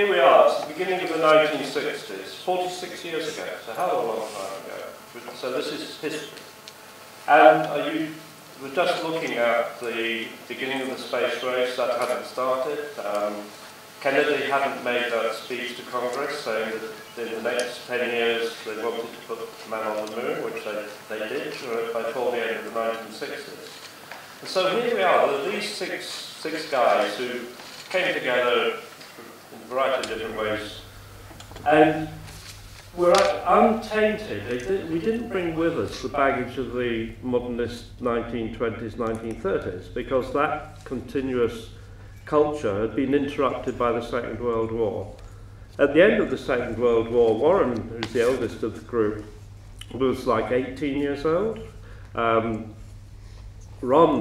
here we are, it's the beginning of the 1960s, 46 years ago, it's a hell of a long time ago. So this is history. And we're just looking at the beginning of the space race. That hadn't started. Kennedy hadn't made that speech to Congress saying that in the next 10 years they wanted to put man on the moon, which they did before the end of the 1960s. And so here we are, there are these six guys who came together in a variety of different ways. And we're untainted. We didn't bring with us the baggage of the modernist 1920s, 1930s, because that continuous culture had been interrupted by the Second World War. At the end of the Second World War, Warren, who's the eldest of the group, was like 18 years old. Ron,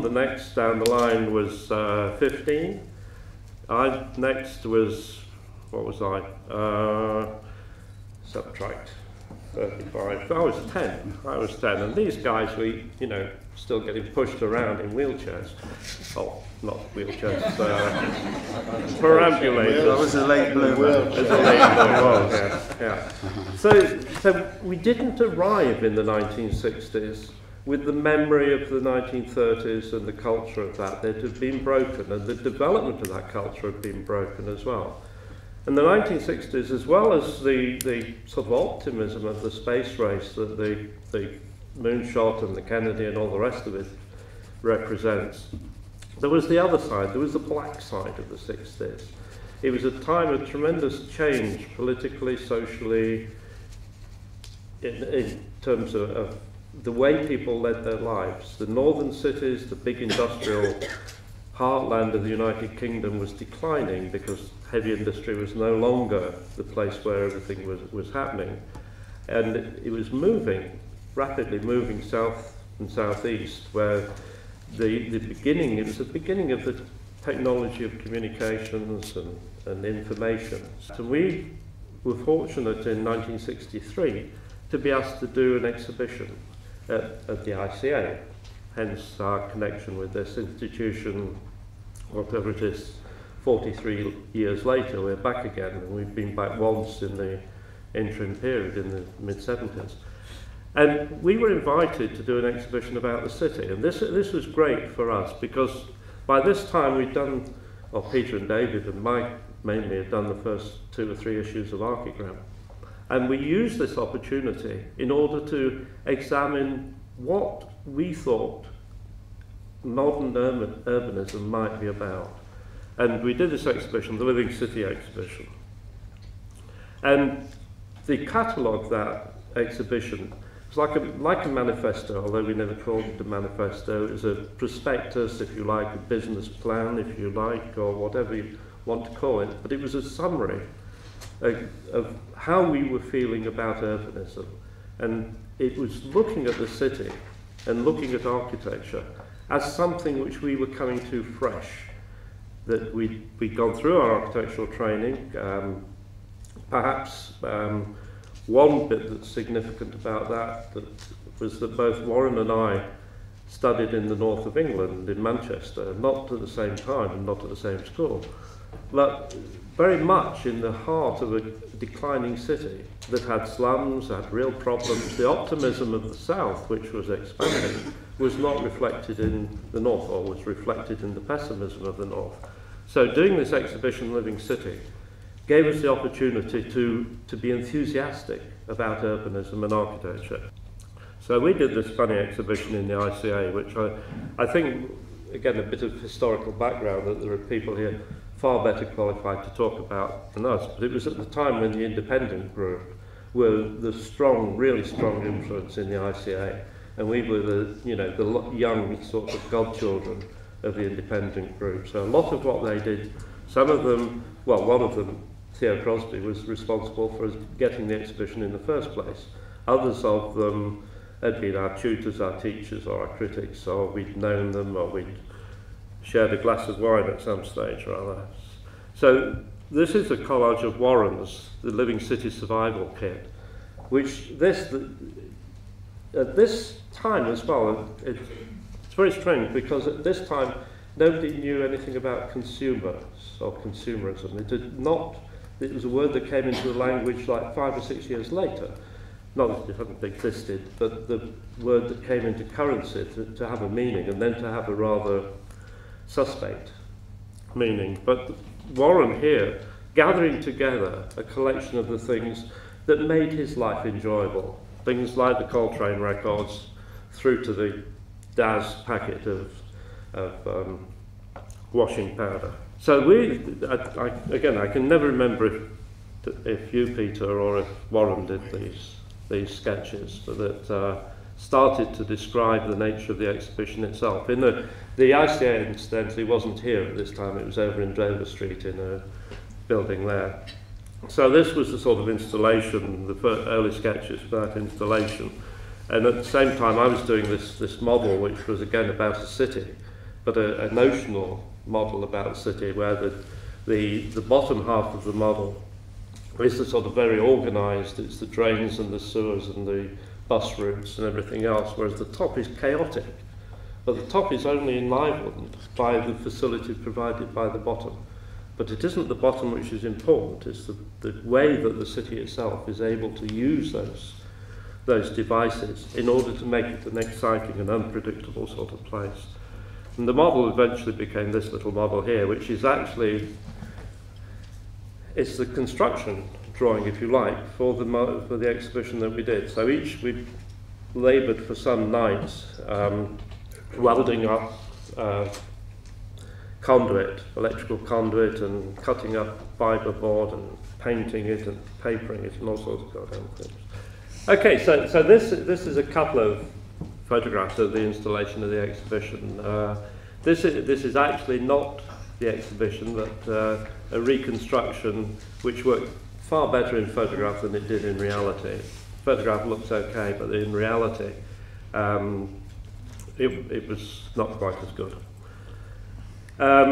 the next down the line, was 15. I next was, what was I? Subtract 35. I was 10, and these guys were, you know, still getting pushed around in wheelchairs. Oh, not wheelchairs, perambulators. That was a late bloomer. Yeah. So we didn't arrive in the 1960s with the memory of the 1930s and the culture of that. It had been broken, and the development of that culture had been broken as well. And the 1960s, as well as the sort of optimism of the space race that the moonshot and the Kennedy and all the rest of it represents, there was the other side, there was the black side of the 60s. It was a time of tremendous change, politically, socially, in terms of the way people led their lives. The northern cities, the big industrial heartland of the United Kingdom was declining because heavy industry was no longer the place where everything was happening. And it was moving, rapidly moving south and southeast, where it was the beginning of the technology of communications and information. So we were fortunate in 1963 to be asked to do an exhibition at the ICA, hence our connection with this institution. Whatever it is, 43 years later, we're back again, and we've been back once in the interim period in the mid-70s. And we were invited to do an exhibition about the city, and this was great for us, because by this time we'd done, well, Peter and David and Mike mainly had done the first 2 or 3 issues of Archigram. And we used this opportunity in order to examine what we thought modern urbanism might be about. And we did this exhibition, the Living City exhibition. And the catalogue of that exhibition was like a manifesto, although we never called it a manifesto. It was a prospectus, if you like, a business plan, if you like, or whatever you want to call it. But it was a summary of how we were feeling about urbanism. And it was looking at the city and looking at architecture as something which we were coming to fresh, that we'd gone through our architectural training. Perhaps one bit that's significant about that was that both Warren and I studied in the north of England, in Manchester, not at the same time and not at the same school, but very much in the heart of a declining city that had slums, had real problems. The optimism of the south, which was expanding, was not reflected in the north, or was reflected in the pessimism of the north. So doing this exhibition, Living City, gave us the opportunity to be enthusiastic about urbanism and architecture. So we did this funny exhibition in the ICA, which I think, again, a bit of historical background, that there are people here far better qualified to talk about than us, but it was at the time when the independent group were the strong, really strong influence in the ICA, and we were the young sort of godchildren of the independent group. So a lot of what they did, some of them, well, one of them, Theo Crosby, was responsible for us getting the exhibition in the first place. Others of them had been our tutors, our teachers, or our critics, or we'd known them, or we'd shared a glass of wine at some stage or other. So this is a collage of Warren's, the Living City Survival Kit, which at this time as well, it's very strange, because at this time nobody knew anything about consumers or consumerism. it was a word that came into the language like 5 or 6 years later. Not that it hadn't existed, but the word that came into currency to have a meaning, and then to have a rather suspect meaning. But Warren here, gathering together a collection of the things that made his life enjoyable, things like the Coltrane records, through to the Daz packet of washing powder. So I can never remember if you, Peter, or if Warren did these sketches that started to describe the nature of the exhibition itself. In the ICA, incidentally, wasn't here at this time. It was over in Dover Street in a building there. So this was the sort of installation, the early sketches for that installation. And at the same time, I was doing this model, which was again about a city, but a notional model about a city, where the bottom half of the model is the sort of very organised. It's the drains and the sewers and the bus routes and everything else, whereas the top is chaotic. But the top is only enlivened by the facilities provided by the bottom. But it isn't the bottom which is important, it's the way that the city itself is able to use those devices in order to make it an exciting and unpredictable sort of place. And the model eventually became this little model here, which is actually, it's the construction drawing, if you like, for the exhibition that we did. So we laboured for some nights welding up conduit, electrical conduit, and cutting up fibre board and painting it and papering it and all sorts of goddamn things. Okay, so this is a couple of photographs of the installation of the exhibition. This is actually not the exhibition, but a reconstruction which worked far better in photograph than it did in reality. Photograph looks okay, but in reality it was not quite as good. I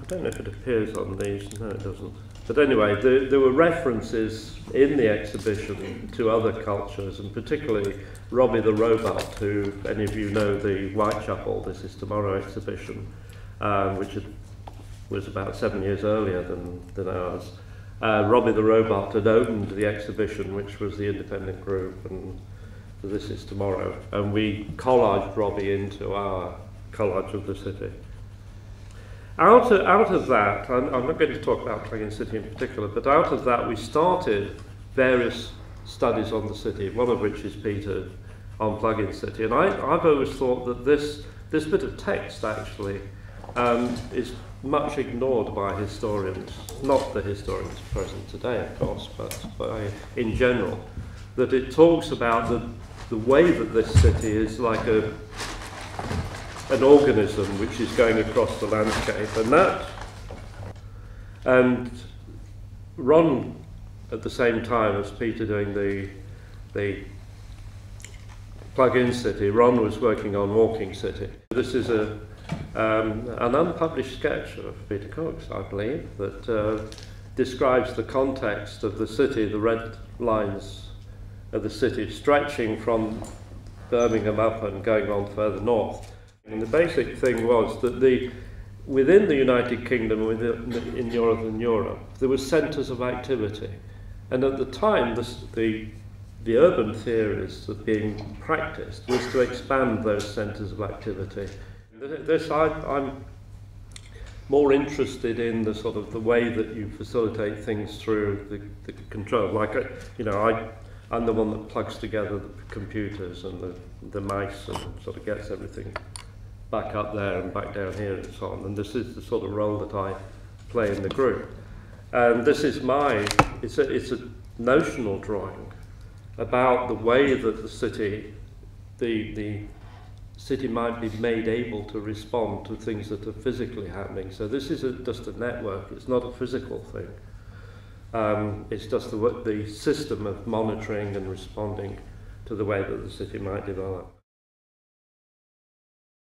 don't know if it appears on these. No, it doesn't. But anyway, there were references in the exhibition to other cultures, and particularly Robbie the Robot, who, any of you know, the Whitechapel This Is Tomorrow exhibition, which was about 7 years earlier than ours. Robbie the Robot had opened the exhibition, which was the independent group, and This Is Tomorrow, and we collaged Robbie into our collage of the city. Out of that, I'm not going to talk about Plug-in City in particular, but out of that we started various studies on the city, one of which is Peter on Plug-in City. And I've always thought that this bit of text actually is much ignored by historians, not the historians present today, of course, but in general, that it talks about the way that this city is like an organism which is going across the landscape, and Ron, at the same time as Peter doing the Plug-in City, Ron was working on Walking City. This is an unpublished sketch of Peter Cook's, I believe, that describes the context of the city, the red lines of the city stretching from Birmingham up and going on further north. And the basic thing was that within the United Kingdom, in Northern Europe, there were centres of activity. And at the time, the urban theories that being practised was to expand those centres of activity. I'm more interested in the sort of the way that you facilitate things through the control. Like, I'm the one that plugs together the computers and the mice and sort of gets everything back up there and back down here and so on. And this is the sort of role that I play in the group. And this is it's a notional drawing about the way that the city might be made able to respond to things that are physically happening. So this is just a network, it's not a physical thing. It's just the system of monitoring and responding to the way that the city might develop.